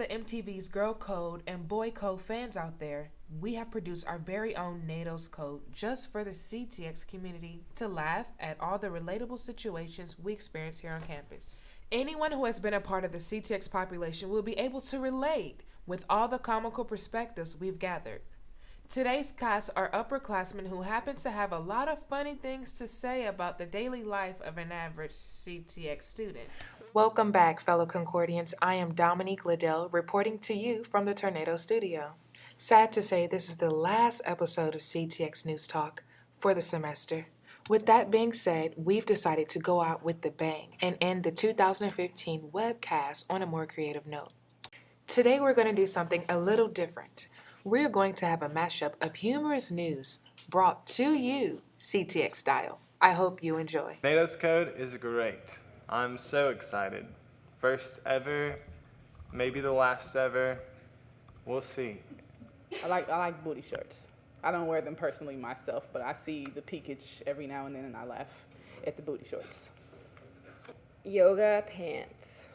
the MTV's Girl Code and Boy Code fans out there, we have produced our very own NATO's Code just for the CTX community to laugh at all the relatable situations we experience here on campus. Anyone who has been a part of the CTX population will be able to relate with all the comical perspectives we've gathered. Today's cast are upperclassmen who happen to have a lot of funny things to say about the daily life of an average CTX student. Welcome back, fellow Concordians. I am Dominique Liddell, reporting to you from the Tornado Studio. Sad to say, this is the last episode of CTX News Talk for the semester. With that being said, we've decided to go out with the bang and end the 2015 webcast on a more creative note. Today we're going to do something a little different. We're going to have a mashup of humorous news brought to you CTX style. I hope you enjoy. NATO's Code is great. I'm so excited. First ever, maybe the last ever. We'll see. I like booty shorts. I don't wear them personally myself, but I see the peakage every now and then and I laugh at the booty shorts. Yoga pants.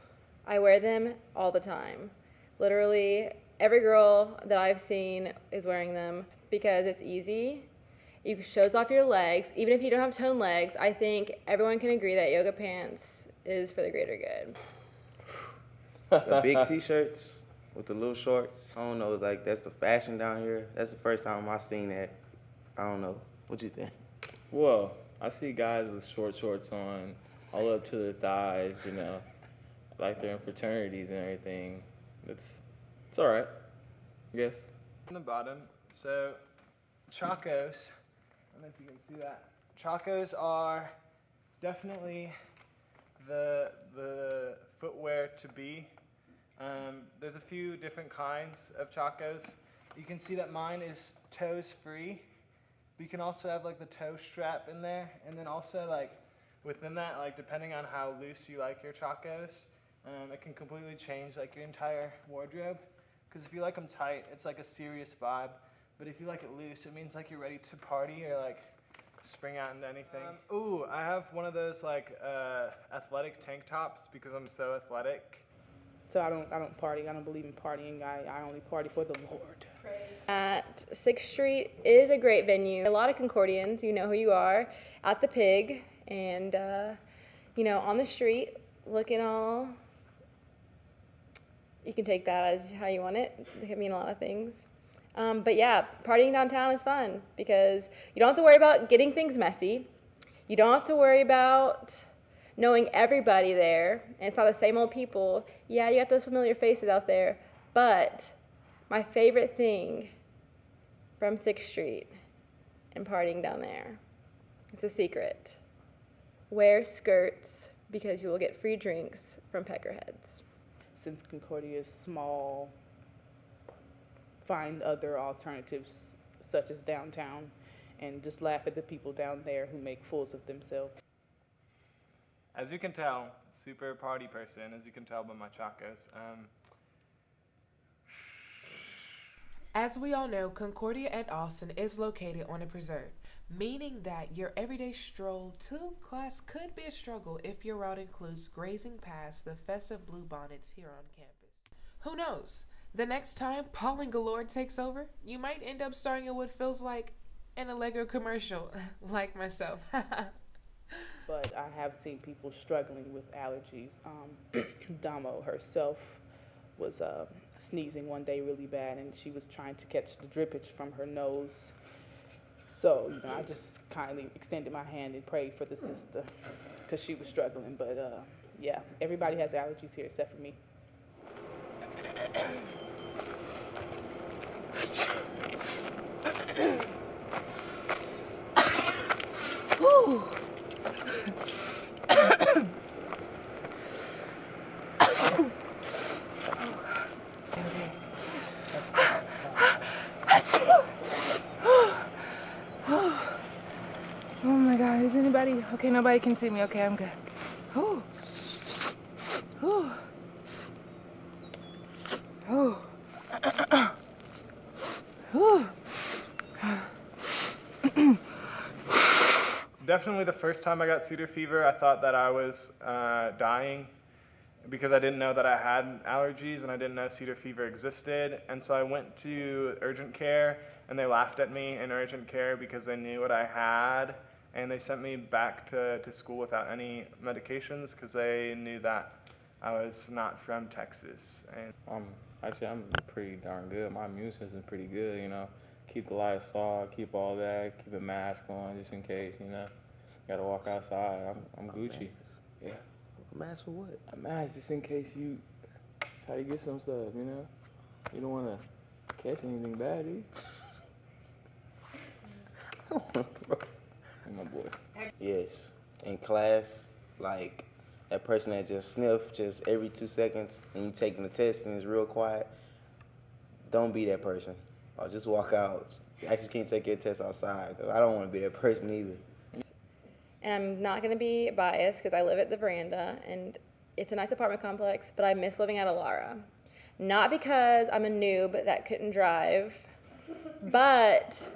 I wear them all the time. Literally every girl that I've seen is wearing them because it's easy. It shows off your legs. Even if you don't have toned legs, I think everyone can agree that yoga pants is for the greater good. The big t-shirts with the little shorts. I don't know, like that's the fashion down here. That's the first time I've seen that. I don't know. What you think? Well, I see guys with short shorts on, all up to their thighs, you know, like they're in fraternities and everything. It's all right, I guess. On the bottom, so chacos. I don't know if you can see that. Chacos are definitely the footwear to be. There's a few different kinds of chacos. You can see that mine is toes free. But you can also have like the toe strap in there, and then also like within that, like depending on how loose you like your chacos, it can completely change like your entire wardrobe. Because if you like them tight, it's like a serious vibe. But if you like it loose, it means like you're ready to party or like spring out into anything. Ooh, I have one of those like athletic tank tops because I'm so athletic. So I don't party. I don't believe in partying. I only party for the Lord. At 6th Street is a great venue. A lot of Concordians, you know who you are, at the Pig and, on the street looking all. You can take that as how you want it. It can mean a lot of things. But yeah, partying downtown is fun because you don't have to worry about getting things messy. You don't have to worry about knowing everybody there. And it's not the same old people. Yeah, you got those familiar faces out there. But my favorite thing from 6th Street and partying down there, it's a secret. Wear skirts because you will get free drinks from Peckerheads. Since Concordia is small, find other alternatives such as downtown and just laugh at the people down there who make fools of themselves. As you can tell, super party person, as you can tell by my chacos. As we all know, Concordia at Austin is located on a preserve, meaning that your everyday stroll to class could be a struggle if your route includes grazing past the festive bluebonnets here on campus. Who knows? The next time Pauline Galore takes over, you might end up starring in what feels like an Allegro commercial, like myself. But I have seen people struggling with allergies. Damo herself was sneezing one day really bad, and she was trying to catch the drippage from her nose. So, I just kindly extended my hand and prayed for the sister because she was struggling. But yeah, everybody has allergies here except for me. Whew. Oh my God, is anybody? Okay, nobody can see me. Okay, I'm good. Oh. Oh. Oh. Oh. Definitely the first time I got pseudo fever, I thought that I was dying. because I didn't know that I had allergies and I didn't know cedar fever existed. And so I went to urgent care, and they laughed at me in urgent care because they knew what I had. And they sent me back to school without any medications because they knew that I was not from Texas. And Actually, I'm pretty darn good. My immune system's pretty good, you know. Keep the lights off, keep all that, keep a mask on just in case, you know. Gotta walk outside. I'm Gucci. Yeah. A mask for what? A mask just in case you try to get some stuff, you know. You don't want to catch anything bad, do you? My boy. Yes. In class, like that person that just sniff just every 2 seconds and you taking the test and it's real quiet, don't be that person. Or just walk out. You actually can't take your test outside because I don't want to be that person either. And I'm not going to be biased because I live at the Veranda, and it's a nice apartment complex, but I miss living at Alara. Not because I'm a noob that couldn't drive, but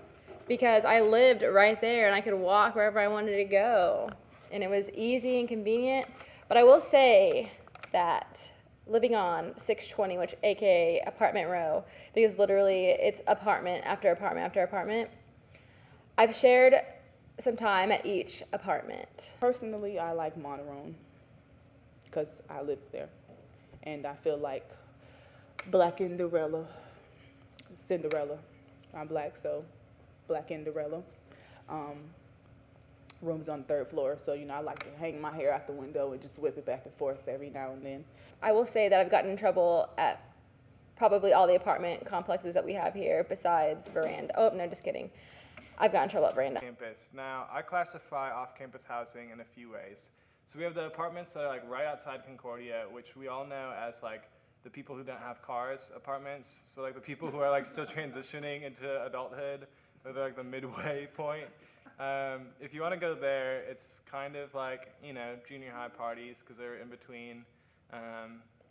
because I lived right there and I could walk wherever I wanted to go. And it was easy and convenient. But I will say that living on 620, which aka apartment row, because literally it's apartment after apartment after apartment, I've shared some time at each apartment. Personally, I like Monterone because I lived there. And I feel like Black Cinderella. I'm black, so Black Cinderella. Rooms on the 3rd floor, so I like to hang my hair out the window and just whip it back and forth every now and then. I will say that I've gotten in trouble at probably all the apartment complexes that we have here besides Veranda. Oh, no, just kidding. I've gotten in trouble at Veranda. Campus. Now, I classify off-campus housing in a few ways. So we have the apartments that are like right outside Concordia, which we all know as like the people who don't have cars apartments. So like the people who are like still transitioning into adulthood, or they're like the midway point. If you want to go there, it's kind of like, junior high parties because they're in between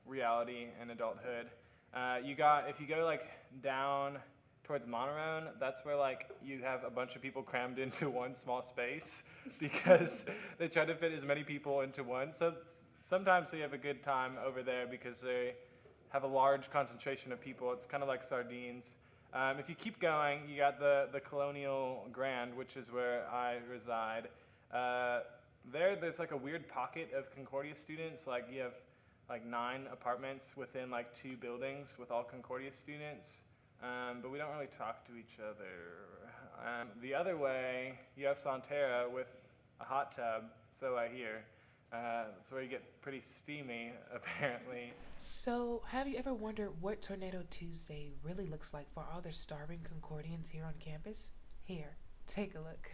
reality and adulthood. If you go like down towards Monterone, that's where like you have a bunch of people crammed into one small space because they try to fit as many people into one. So sometimes you have a good time over there because they have a large concentration of people. It's kind of like sardines. If you keep going, you got the Colonial Grand, which is where I reside. There's like a weird pocket of Concordia students. Like you have like 9 apartments within like 2 buildings with all Concordia students. But we don't really talk to each other. The other way, you have Santerra with a hot tub, so I hear. That's where you get pretty steamy, apparently. So, have you ever wondered what Tornado Tuesday really looks like for all the starving Concordians here on campus? Here, take a look.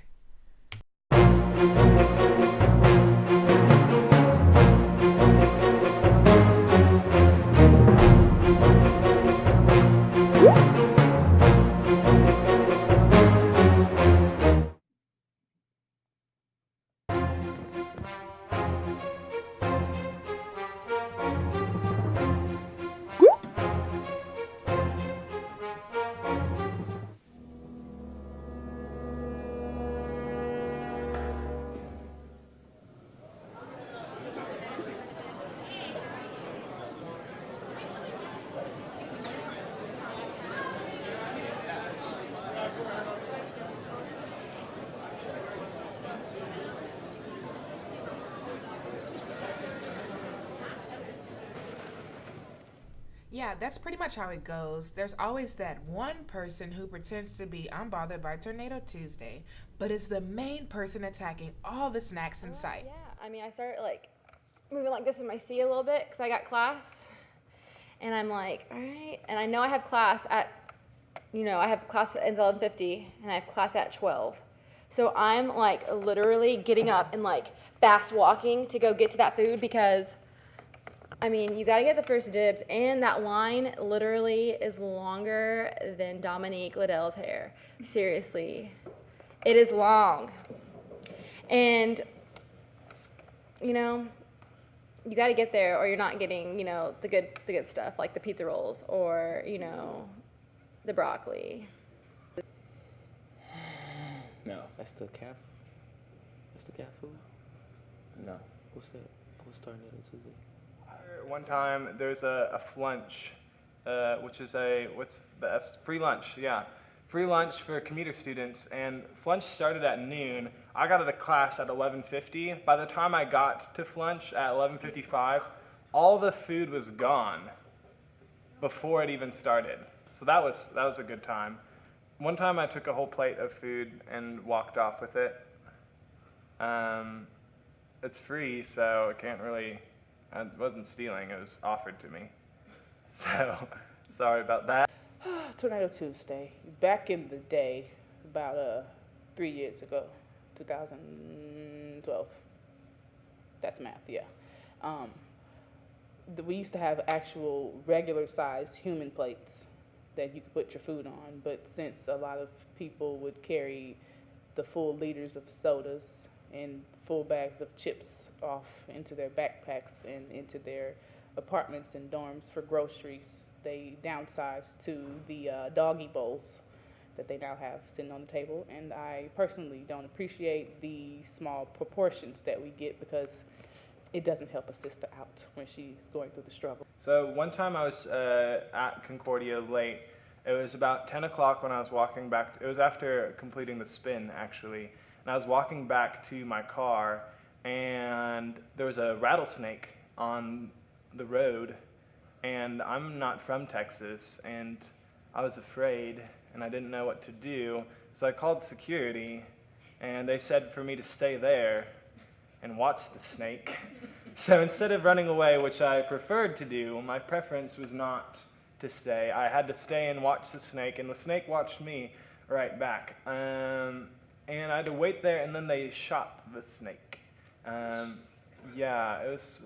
Yeah, that's pretty much how it goes. There's always that one person who pretends to be unbothered by Tornado Tuesday, but is the main person attacking all the snacks in sight. Yeah, I mean, I started like moving like this in my seat a little bit because I got class, and I'm like, all right. And I know I have class at, I have class that ends at 11:50, and I have class at 12. So I'm like literally getting up and like fast walking to go get to that food because, I mean, you got to get the first dibs, and that line literally is longer than Dominique Liddell's hair. Seriously. It is long. And, you got to get there or you're not getting, the good stuff, like the pizza rolls or, the broccoli. No. That's the calf food? No. What's that? What's Tornado Tuesday? One time there's a flunch, which is free lunch, yeah. Free lunch for commuter students, and flunch started at noon. I got out of class at 11:50. By the time I got to flunch at 11:55, all the food was gone before it even started. So that was a good time. One time I took a whole plate of food and walked off with it. It's free, so I wasn't stealing, it was offered to me. So, sorry about that. Tornado Tuesday. Back in the day, about 3 years ago, 2012. That's math, yeah. We used to have actual regular-sized human plates that you could put your food on, but since a lot of people would carry the full liters of sodas and full bags of chips off into their backpacks and into their apartments and dorms for groceries, they downsized to the doggy bowls that they now have sitting on the table. And I personally don't appreciate the small proportions that we get because it doesn't help a sister out when she's going through the struggle. So one time I was at Concordia late. It was about 10 o'clock when I was walking back. It was after completing the spin, actually. And I was walking back to my car, and there was a rattlesnake on the road. And I'm not from Texas, and I was afraid, and I didn't know what to do. So I called security, and they said for me to stay there and watch the snake. So instead of running away, which I preferred to do, my preference was not to stay. I had to stay and watch the snake, and the snake watched me right back. And I had to wait there, and then they shot the snake. Yeah, it was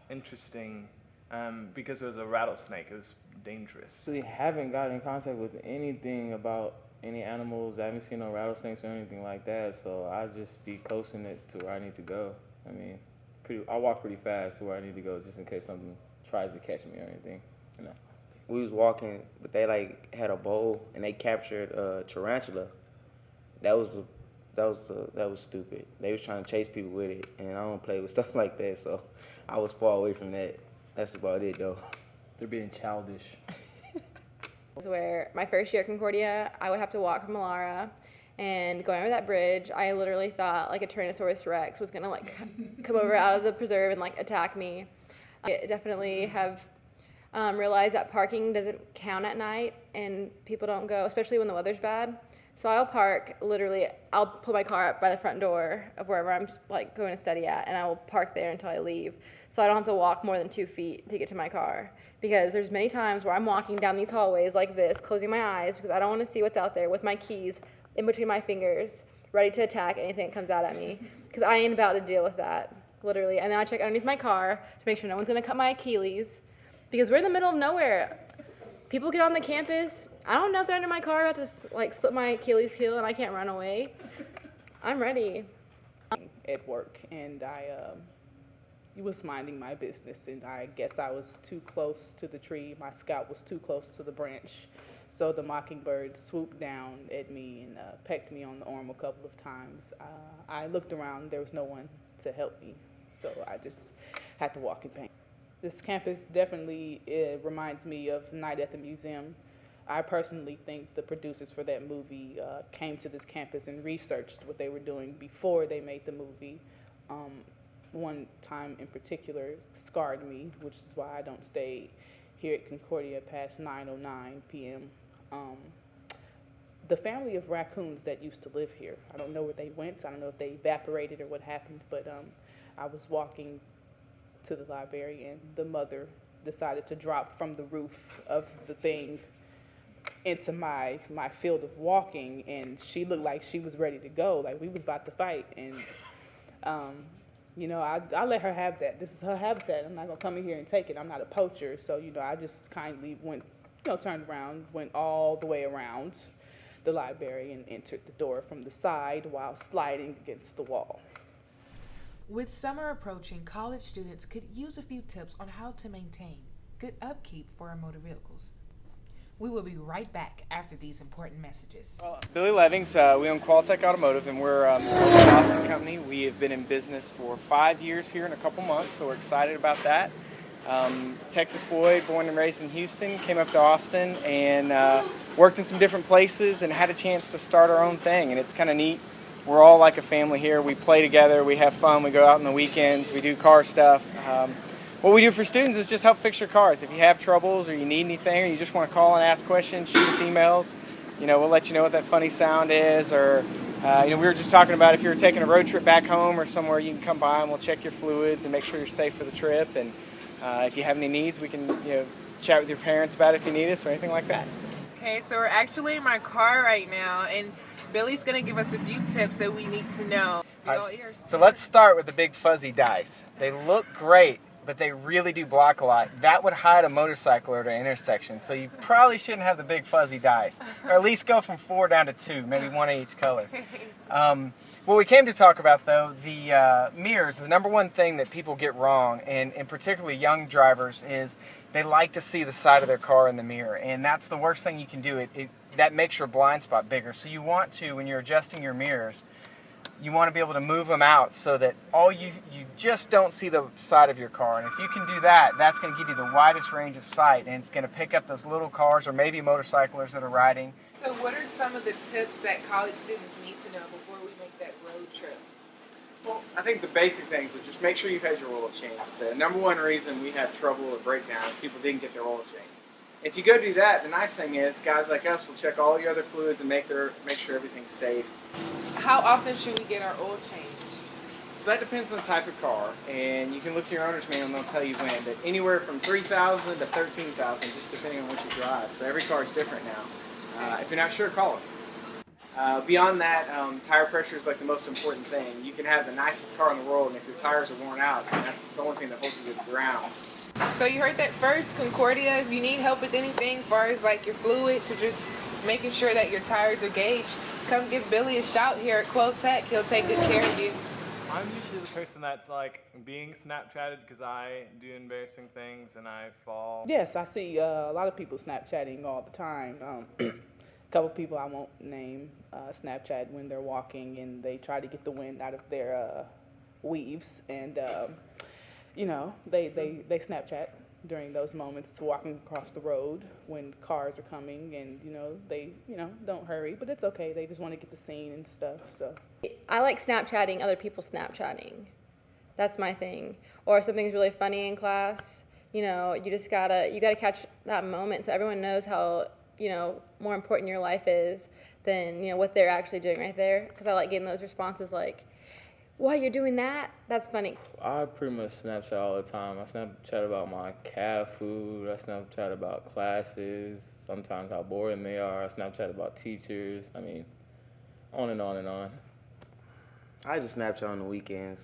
interesting because it was a rattlesnake. It was dangerous. Actually, haven't gotten in contact with anything about any animals. I haven't seen no rattlesnakes or anything like that, so I just be coasting it to where I need to go. I mean, I walk pretty fast to where I need to go just in case something tries to catch me or anything, you know. We was walking, but they like had a bowl and they captured a tarantula. That was stupid. They was trying to chase people with it, and I don't play with stuff like that, so I was far away from that. That's about it, though. They're being childish. Where my first year at Concordia, I would have to walk from Alara, and going over that bridge, I literally thought like a Tyrannosaurus Rex was gonna like come over out of the preserve and like attack me. I definitely have realized that parking doesn't count at night, and people don't go, especially when the weather's bad. So I'll pull my car up by the front door of wherever I'm like going to study at, and I will park there until I leave. So I don't have to walk more than 2 feet to get to my car. Because there's many times where I'm walking down these hallways like this, closing my eyes, because I don't want to see what's out there with my keys in between my fingers, ready to attack anything that comes out at me. Because I ain't about to deal with that, literally. And then I check underneath my car to make sure no one's going to cut my Achilles. Because we're in the middle of nowhere. People get on the campus. I don't know if they're under my car about to like slip my Achilles heel and I can't run away. I'm ready. At work, and I was minding my business, and I guess I was too close to the tree. My scalp was too close to the branch, so the mockingbird swooped down at me and pecked me on the arm a couple of times. I looked around, there was no one to help me, so I just had to walk in pain. This campus definitely reminds me of Night at the Museum. I personally think the producers for that movie came to this campus and researched what they were doing before they made the movie. One time in particular scarred me, which is why I don't stay here at Concordia past 9:09 p.m. The family of raccoons that used to live here, I don't know where they went. I don't know if they evaporated or what happened, but I was walking to the library, and the mother decided to drop from the roof of the thing into my field of walking, and she looked like she was ready to go, like we was about to fight. And I let her have that. This is her habitat. I'm not gonna come in here and take it. I'm not a poacher, so I just kindly went, turned around, went all the way around the library and entered the door from the side while sliding against the wall. With summer approaching, college students could use a few tips on how to maintain good upkeep for our motor vehicles. We will be right back after these important messages. Billy Levings, we own Qualtech Automotive, and we're a Boston company. We have been in business for 5 years here in a couple months, so we're excited about that. Texas boy, born and raised in Houston, came up to Austin and worked in some different places and had a chance to start our own thing. And it's kind of neat. We're all like a family here. We play together, we have fun, we go out on the weekends, we do car stuff. What we do for students is just help fix your cars. If you have troubles or you need anything or you just want to call and ask questions, shoot us emails. We'll let you know what that funny sound is, or we were just talking about if you're taking a road trip back home or somewhere, you can come by and we'll check your fluids and make sure you're safe for the trip. And if you have any needs, we can chat with your parents about it if you need us or anything like that. Okay, so we're actually in my car right now, and Billy's gonna give us a few tips that we need to know. All ears. So let's start with the big fuzzy dice. They look great, but they really do block a lot. That would hide a motorcycle at an intersection, so you probably shouldn't have the big fuzzy dice. Or at least go from 4 down to 2, maybe 1 of each color. What we came to talk about, though, the mirrors, the number one thing that people get wrong, and particularly young drivers, is they like to see the side of their car in the mirror, and that's the worst thing you can do. That makes your blind spot bigger. So you want to, when you're adjusting your mirrors, you want to be able to move them out so that you just don't see the side of your car. And if you can do that, that's going to give you the widest range of sight, and it's going to pick up those little cars or maybe motorcyclists that are riding. So what are some of the tips that college students need to know before we make that road trip? Well, I think the basic things are just make sure you've had your oil changed. The number one reason we have trouble or breakdowns is people didn't get their oil changed. If you go do that, the nice thing is guys like us will check all your other fluids and make sure everything's safe. How often should we get our oil changed? So that depends on the type of car, and you can look at your owner's manual and they'll tell you when, but anywhere from 3,000 to 13,000, just depending on what you drive. So every car is different now. If you're not sure, call us. Beyond that, tire pressure is like the most important thing. You can have the nicest car in the world, and if your tires are worn out, that's the only thing that holds you to the ground. So you heard that first, Concordia. If you need help with anything as far as like your fluids or just making sure that your tires are gauged, come give Billy a shout here at Quotech. He'll take good care of you. I'm usually the person that's like being Snapchatted because I do embarrassing things and I fall. Yes, I see a lot of people Snapchatting all the time. A couple people I won't name Snapchat when they're walking and they try to get the wind out of their weaves, and they Snapchat during those moments, walking across the road when cars are coming, and they don't hurry, but it's okay. They just want to get the scene and stuff. So I like Snapchatting other people Snapchatting. That's my thing. Or if something's really funny in class, you just gotta catch that moment so everyone knows how more important your life is than what they're actually doing right there. Because I like getting those responses like, "What, you're doing that? That's funny." I pretty much Snapchat all the time. I Snapchat about my cat food. I Snapchat about classes. Sometimes how boring they are. I Snapchat about teachers. I mean, on and on and on. I just Snapchat on the weekends.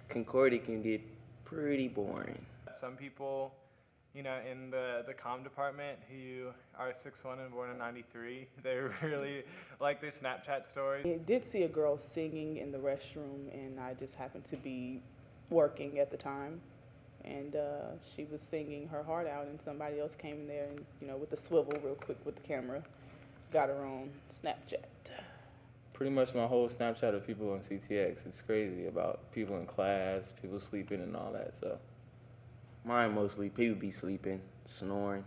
Concordia can get pretty boring. Some people, in the comm department who are 6'1" and born in '93, they really like their Snapchat stories. I did see a girl singing in the restroom, and I just happened to be working at the time, and she was singing her heart out, and somebody else came in there and with the swivel real quick with the camera, got her own Snapchat. Pretty much my whole Snapchat of people in CTX. It's crazy about people in class, people sleeping and all that. So Mine mostly people be sleeping, snoring,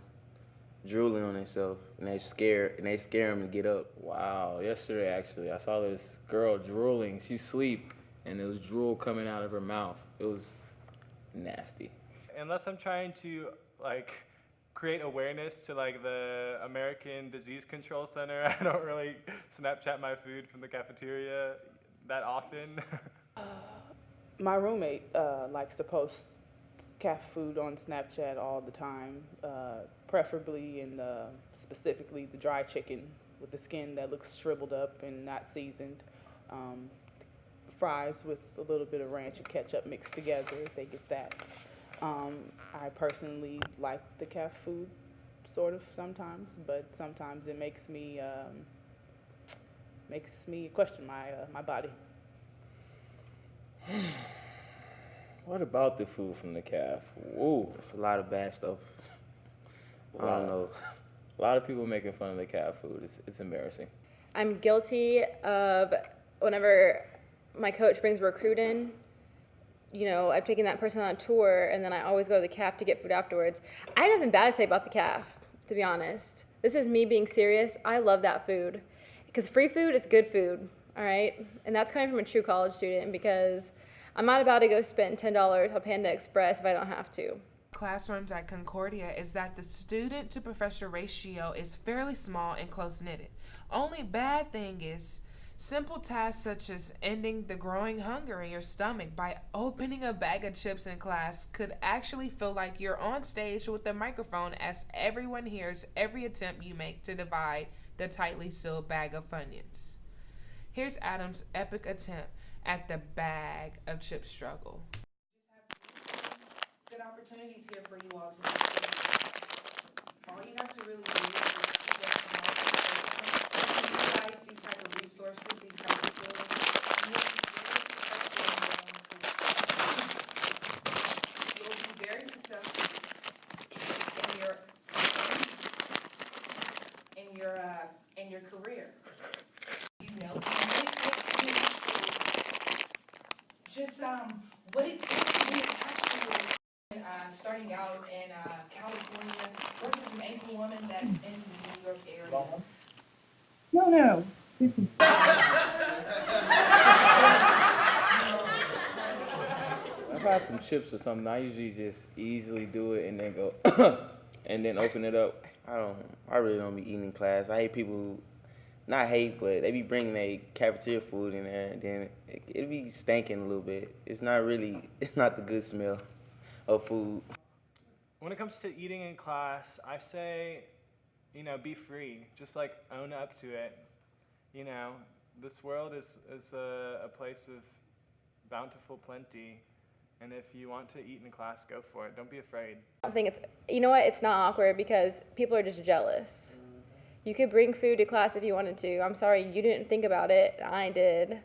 drooling on themselves, and they scare them to get up. wow, yesterday actually I saw this girl drooling. She sleep and there was drool coming out of her mouth. It was nasty. Unless I'm trying to create awareness to the American Disease Control Center, I don't really Snapchat my food from the cafeteria that often. My roommate likes to post cat food on Snapchat all the time, preferably and specifically the dry chicken with the skin that looks shriveled up and not seasoned. Fries with a little bit of ranch and ketchup mixed together, if they get that. I personally like the cat food, sort of sometimes, but sometimes it makes me question my body. What about the food from the calf? Ooh, It's a lot of bad stuff. I Wow. don't know. a lot of people making fun of the calf food. It's embarrassing. I'm guilty of whenever my coach brings recruit in, you know, I've taken that person on a tour, and then I always go to the caf to get food afterwards. I have nothing bad to say about the caf, to be honest. This is me being serious. I love that food. Because free food is good food, all right? And that's coming from a true college student, because I'm not about to go spend $10 on Panda Express if I don't have to. Classrooms at Concordia is that the student to professor ratio is fairly small and close-knitted. Only bad thing is simple tasks such as ending the growing hunger in your stomach by opening a bag of chips in class could actually feel like you're on stage with a microphone as everyone hears every attempt you make to divide the tightly sealed bag of Funyuns. Here's Adam's epic attempt at the bag of chips struggle. Good opportunities here for you all to succeed. All you have to really do is just keep up the market. Utilize these type of resources, these type of skills. You'll be very successful in your career. You know, what it takes to be just what it takes to be actually. Starting out in California versus an Asian woman that's in the New York area. No. This is If I have some chips or something, I usually just easily do it and then go, and then open it up. I really don't be eating in class. I hate people, not hate, but they be bringing their cafeteria food in there, and then it be stinking a little bit. It's not the good smell of food. When it comes to eating in class, I say, be free. Just like own up to it. This world is a place of bountiful plenty. And if you want to eat in class, go for it. Don't be afraid. I think it's not awkward because people are just jealous. You could bring food to class if you wanted to. I'm sorry, you didn't think about it. I did.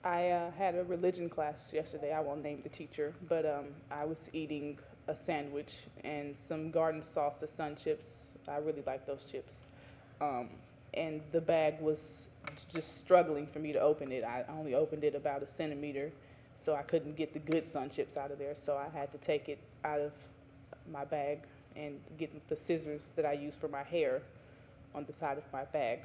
I had a religion class yesterday. I won't name the teacher, but I was eating a sandwich and some garden salsa sun chips. I really like those chips. And the bag was just struggling for me to open it. I only opened it about a centimeter, so I couldn't get the good sun chips out of there. So I had to take it out of my bag and get the scissors that I use for my hair on the side of my bag.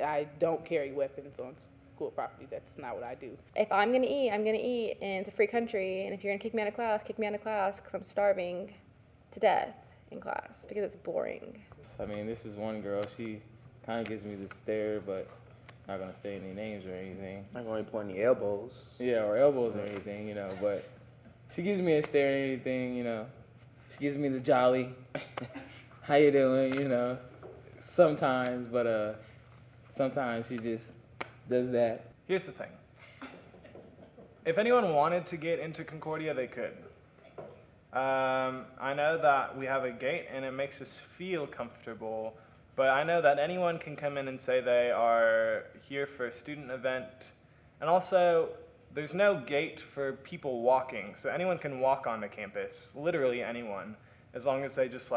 I don't carry weapons on school property. That's not what I do. If I'm gonna eat, I'm gonna eat, and it's a free country. And if you're gonna kick me out of class, kick me out of class, because I'm starving to death in class because it's boring. I mean, this is one girl. She kind of gives me the stare, but not gonna say any names or anything. Not gonna point any elbows. Yeah, or elbows or anything, But she gives me a stare or anything, She gives me the jolly. How you doing? Sometimes, but sometimes she just does that. Here's the thing. If anyone wanted to get into Concordia, they could. I know that we have a gate and it makes us feel comfortable, but I know that anyone can come in and say they are here for a student event. And also, there's no gate for people walking, so anyone can walk onto campus, literally anyone, as long as they just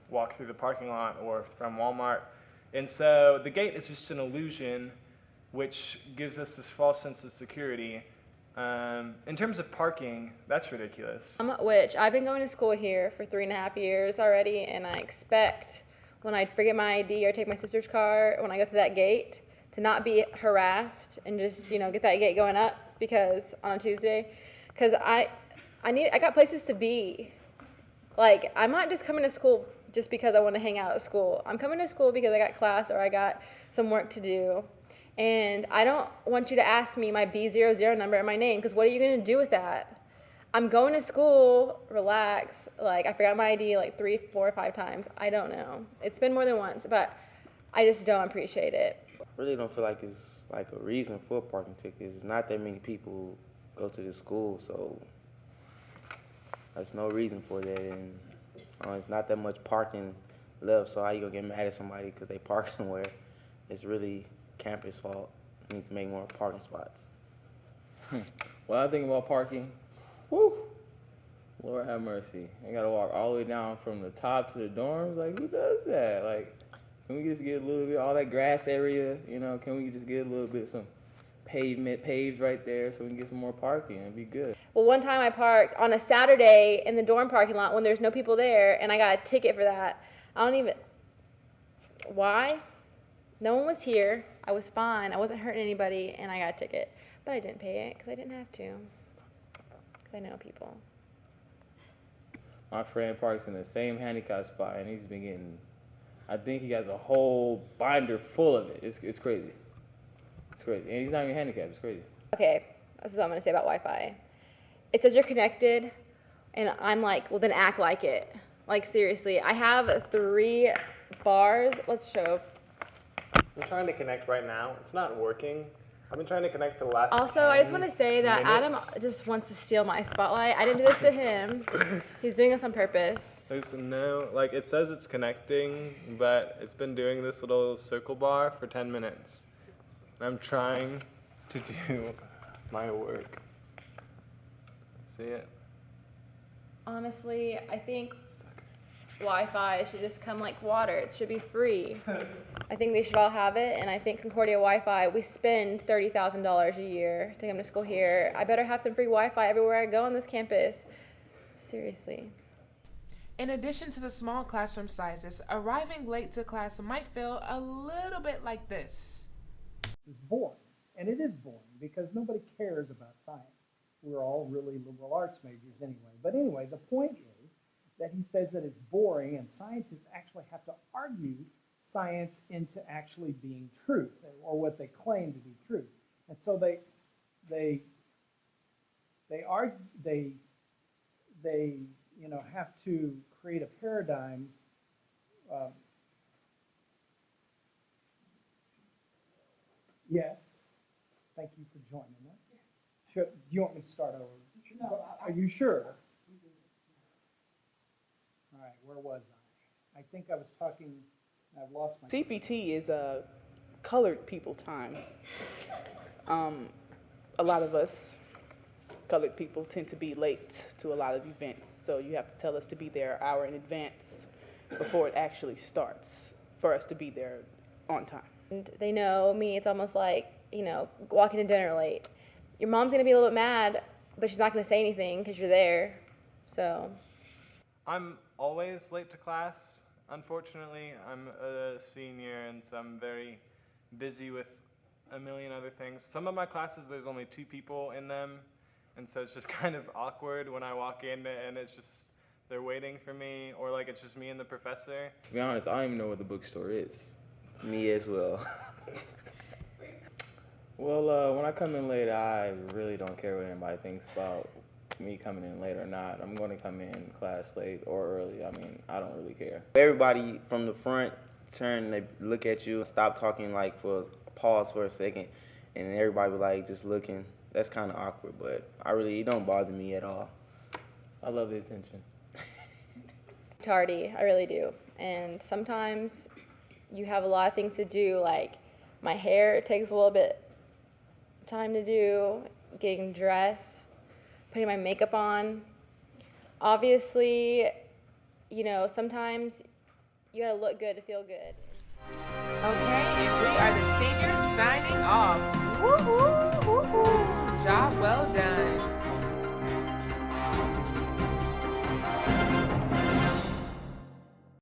walk through the parking lot or from Walmart. And so the gate is just an illusion which gives us this false sense of security. In terms of parking, that's ridiculous. Which I've been going to school here for 3.5 years already, and I expect when I forget my ID or take my sister's car, when I go through that gate, to not be harassed and just, get that gate going up because on a Tuesday, because I got places to be. I'm not just coming to school just because I want to hang out at school. I'm coming to school because I got class or I got some work to do. And I don't want you to ask me my B00 number and my name, because what are you going to do with that? I'm going to school, relax. I forgot my ID 3, 4, 5 times. I don't know. It's been more than once, but I just don't appreciate it. I really don't feel like it's a reason for parking tickets. Not that many people go to this school, so there's no reason for that. And it's not that much parking left, so how you gonna get mad at somebody because they park somewhere? It's really campus fault. We need to make more parking spots. Well, I think about parking, whew, Lord have mercy. I gotta walk all the way down from the top to the dorms. Who does that? Can we just get a little bit, all that grass area, can we just get a little bit, some paved right there so we can get some more parking and be good. Well, one time I parked on a Saturday in the dorm parking lot when there's no people there, and I got a ticket for that. I don't even, why? No one was here. I was fine. I wasn't hurting anybody, and I got a ticket. But I didn't pay it because I didn't have to. Because I know people. My friend parks in the same handicap spot, and he's been getting, I think he has a whole binder full of it. It's crazy. It's crazy. And he's not even handicapped. It's crazy. Okay, this is what I'm going to say about Wi-Fi. It says you're connected, and I'm like, well, then act like it. Like, seriously. I have 3 bars. Let's show. I'm trying to connect right now. It's not working. I've been trying to connect for the last Also, 10 I just want to say that minutes. Adam just wants to steal my spotlight. I didn't do this to him. He's doing this on purpose. There's no, like, it says it's connecting, but it's been doing this little circle bar for 10 minutes. I'm trying to do my work. See it? Honestly, I think Wi-Fi should just come like water. It should be free. I think they should all have it, and I think Concordia Wi-Fi, we spend $30,000 a year to come to school here. I better have some free Wi-Fi everywhere I go on this campus. Seriously. In addition to the small classroom sizes, arriving late to class might feel a little bit like this. Is boring, and it is boring because nobody cares about science. We're all really liberal arts majors anyway. But anyway, the point is that he says that it's boring, and scientists actually have to argue science into actually being truth, or what they claim to be truth. And so they have to create a paradigm. Yes. Thank you for joining us. Do you want me to start over? No. Are you sure? All right, where was I? I think I was talking, I've lost my... CPT is a colored people time. A lot of us colored people tend to be late to a lot of events, so you have to tell us to be there an hour in advance before it actually starts for us to be there on time. And they know me. It's almost like, walking to dinner late. Your mom's going to be a little bit mad, but she's not going to say anything because you're there. So I'm always late to class. Unfortunately, I'm a senior, and so I'm very busy with a million other things. Some of my classes, there's only 2 people in them, and so it's just kind of awkward when I walk in and it's just, they're waiting for me, or like it's just me and the professor. To be honest, I don't even know where the bookstore is. Me as well. Well, when I come in late, I really don't care what anybody thinks about me coming in late or not. I'm going to come in class late or early. I mean, I don't really care. Everybody from the front turn, they look at you, stop talking, like for pause for a second, and everybody be like just looking. That's kind of awkward, but it don't bother me at all. I love the attention. tardy, I really do. And sometimes you have a lot of things to do, like my hair, it takes a little bit time to do, getting dressed, putting my makeup on. Obviously, sometimes you gotta look good to feel good. Okay, and we are the seniors signing off. Woohoo! Woohoo! Job well done.